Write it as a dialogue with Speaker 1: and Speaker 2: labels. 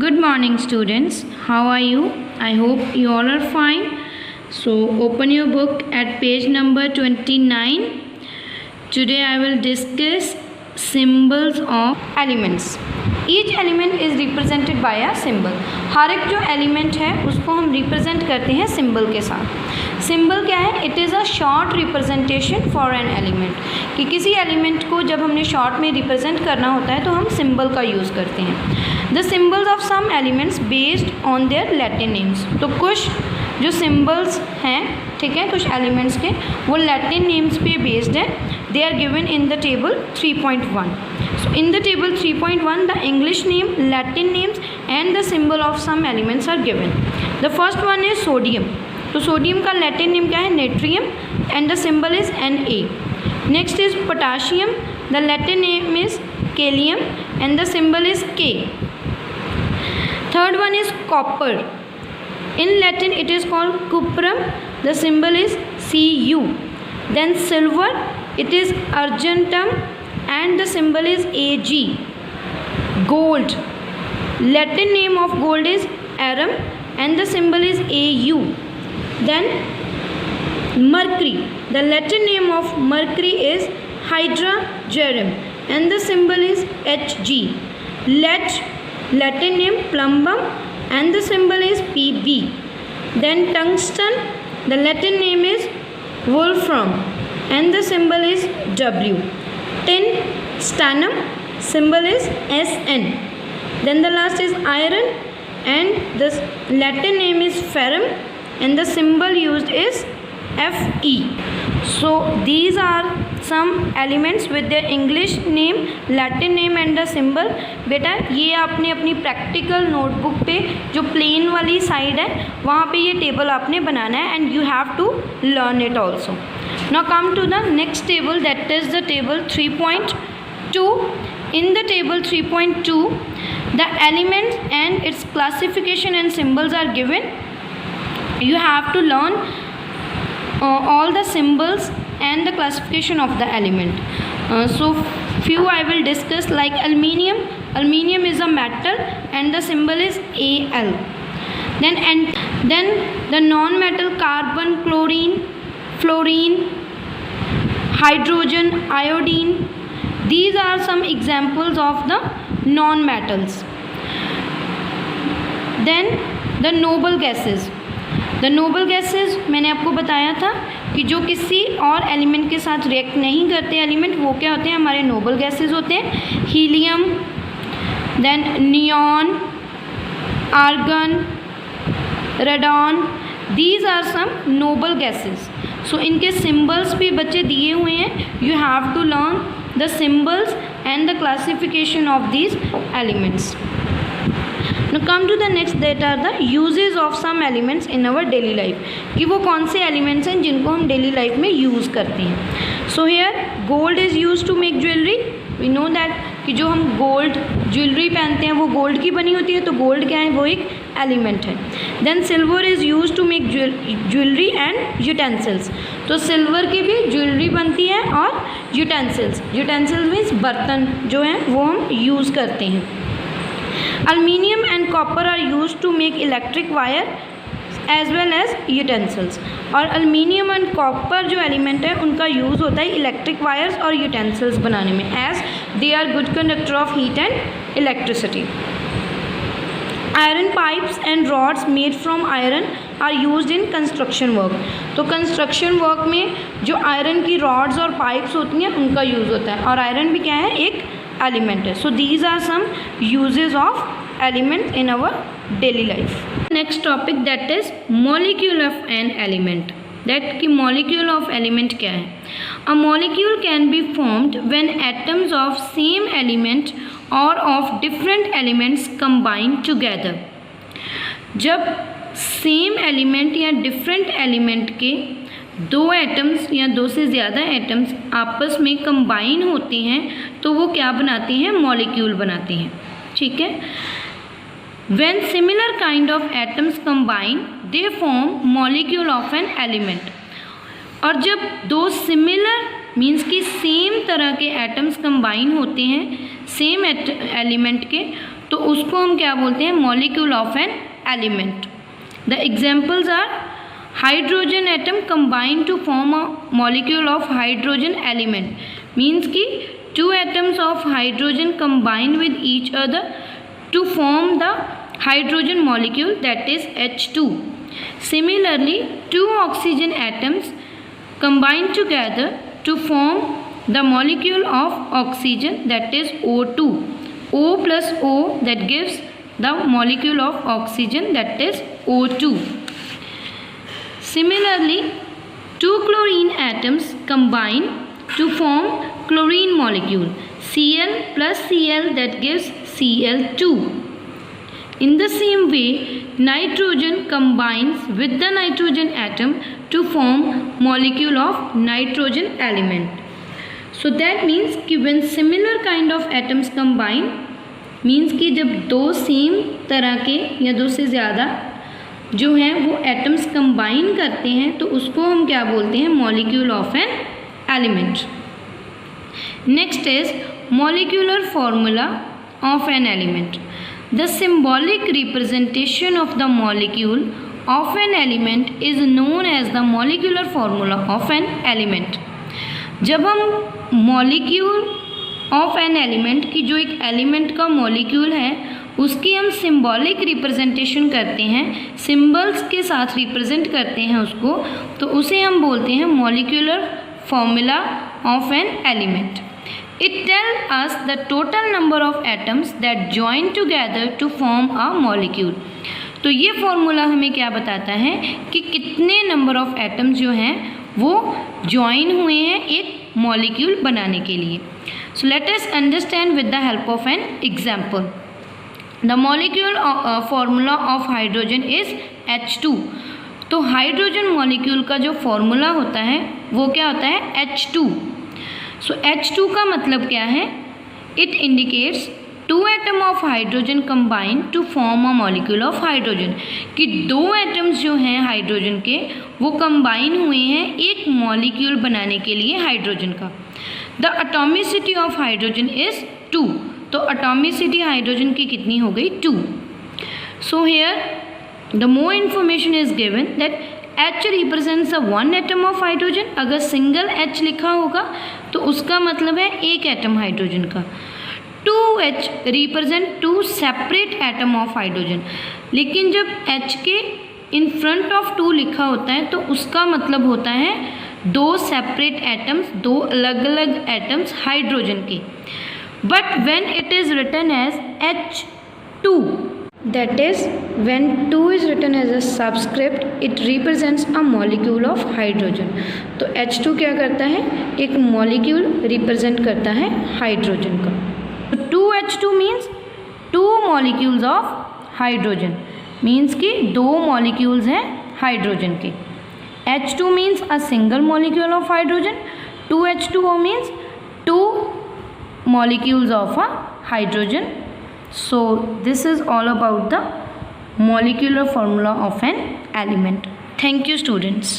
Speaker 1: Good morning, students. How are you? I hope you all are fine. So, open your book at page number 29. Today, I will discuss symbols of elements. Each element is represented by a symbol. हर एक जो element है उसको हम represent करते हैं symbol के साथ. Symbol क्या है? It is a short representation for an element. कि किसी एलिमेंट को जब हमने शॉर्ट में रिप्रेजेंट करना होता है तो हम सिंबल का यूज़ करते हैं. The symbols of some elements based on their Latin names. तो कुछ जो सिम्बल्स हैं, ठीक है, कुछ एलिमेंट्स के वो लैटिन नेम्स पे बेस्ड है. They are given in the table 3.1. So in the table 3.1 the English name, Latin names and the symbol of some elements are given. The first one is sodium. तो sodium का Latin name क्या है? Natrium and the symbol is Na. Next is potassium. The Latin name is Kalium and the symbol is K. Third one is copper. In Latin it is called cuprum. The symbol is Cu. Then silver, it is argentum and the symbol is Ag. Gold, Latin name of gold is arum and the symbol is Au. Then mercury, the Latin name of mercury is hydrargyrum and the symbol is Hg. Lead, Latin name plumbum and the symbol is Pb. Then tungsten, the Latin name is wolfram and the symbol is W. Tin, stannum, symbol is Sn. Then the last is iron and the Latin name is ferrum and the symbol used is Fe. So these are some elements with their English name, Latin name and the symbol. बेटा ये आपने अपनी practical notebook पे जो plane वाली side है वहाँ पे ये टेबल आपने बनाना है and you have to learn it also. Now come to the next table, that is the table 3.2. In the table 3.2 the elements and its classification and symbols are given. You have to learn all the symbols and the classification of the element. So few I will discuss, like aluminium. Aluminium is a metal and the symbol is Al. Then the non-metal carbon, chlorine, fluorine, hydrogen, iodine. These are some examples of the non-metals. Then the noble gases. The noble gases मैंने आपको बताया था कि जो किसी और element के साथ रिएक्ट नहीं करते एलिमेंट, वो क्या होते हैं? हमारे नोबल गैसेस होते हैं. Helium, then neon, argon, radon. These are some noble gases. So इनके सिम्बल्स भी बच्चे दिए हुए हैं. You have to learn the symbols and the classification of these elements. Now come to the next, that are the uses of some elements in our daily life. कि वो कौन से elements हैं जिनको हम daily life में use करते हैं. So here gold is used to make jewelry. We know that कि जो हम gold jewelry पहनते हैं वो gold की बनी होती है, तो gold क्या है? वो एक element है. Then silver is used to make jewelry and utensils. तो silver की भी jewelry बनती है और utensils. Utensils means बर्तन जो हैं वो हम use करते हैं. Aluminium and copper are used to make electric wire as well as utensils. और aluminium and copper जो element है उनका use होता है electric wires और utensils बनाने में, as they are good conductor of heat and electricity. Iron pipes and rods made from iron are used in construction work. तो construction work में जो iron की rods और pipes होती हैं उनका use होता है, और iron भी क्या है? एक element है. So these are some uses of elements in our daily life. Next topic, that is molecule of an element. That कि molecule of element क्या है? A molecule can be formed when atoms of same element or of different elements combine together. जब same element या different element के दो atoms या दो से ज़्यादा एटम्स आपस में कंबाइन होते हैं तो वो क्या बनाते हैं? मॉलिक्यूल बनाते हैं. ठीक है. When similar kind of atoms combine, they form molecule of an element. और जब दो सिमिलर मीन्स कि सेम तरह के एटम्स कंबाइन होते हैं सेम एलिमेंट के, तो उसको हम क्या बोलते हैं, molecule of an element. The examples are hydrogen atom combine to form a molecule of hydrogen element, means कि 2 atoms of hydrogen combine with each other to form the hydrogen molecule, that is H2. Similarly, 2 oxygen atoms combine together to form the molecule of oxygen, that is O2. O plus O, that gives the molecule of oxygen, that is O2. Similarly, 2 chlorine atoms combine to form chlorine molecule, Cl plus Cl, that gives Cl2. In the same way, nitrogen combines with the nitrogen atom to form molecule of nitrogen element. So that means कि when similar kind of atoms combine, means कि जब 2 same तरह के या 2 से ज़्यादा जो हैं वो एटम्स कंबाइन करते हैं, तो उसको हम क्या बोलते हैं, molecule of an element. Next is molecular formula of an element. The symbolic representation of the molecule of an element is known as the molecular formula of an element. जब हम molecule of an element की जो एक element का molecule है उसकी हम symbolic representation करते हैं, symbols के साथ represent करते हैं उसको, तो उसे हम बोलते हैं molecular formula of an element. It tells us the total number of atoms that join together to form a molecule. तो ये फॉर्मूला हमें क्या बताता है कि कितने नंबर ऑफ एटम्स जो हैं वो ज्वाइन हुए हैं एक मॉलिक्यूल बनाने के लिए। So let us understand with the help of an example. The molecule formula of hydrogen is H2। तो हाइड्रोजन मॉलिक्यूल का जो फॉर्मूला होता है वो क्या होता है, H2। सो H2 का मतलब क्या है, it indicates 2 atom of hydrogen combine to form a molecule of hydrogen, कि 2 एटम्स जो हैं हाइड्रोजन के वो कंबाइन हुए हैं एक मॉलिक्यूल बनाने के लिए हाइड्रोजन का। The atomicity of hydrogen is 2, तो एटॉमिसिटी हाइड्रोजन की कितनी हो गई, 2। So here the more information is given that H represents a 1 atom of hydrogen. अगर सिंगल H लिखा होगा तो उसका मतलब है एक एटम हाइड्रोजन का। 2H represent 2 separate atom of hydrogen, लेकिन जब H के इन फ्रंट ऑफ 2 लिखा होता है तो उसका मतलब होता है 2 सेपरेट एटम्स, 2 अलग अलग एटम्स हाइड्रोजन के। But when it is written as H2, that is when 2 is written as a subscript, it represents a molecule of hydrogen. तो H2 क्या करता है, एक molecule represent करता है हाइड्रोजन का। तो 2H2 means 2 molecules of hydrogen, means कि 2 molecules हैं हाइड्रोजन के। H2 means a single molecule of hydrogen, 2H2O means 2 molecules of a hydrogen. So this is all about the molecular formula of an element. Thank you students.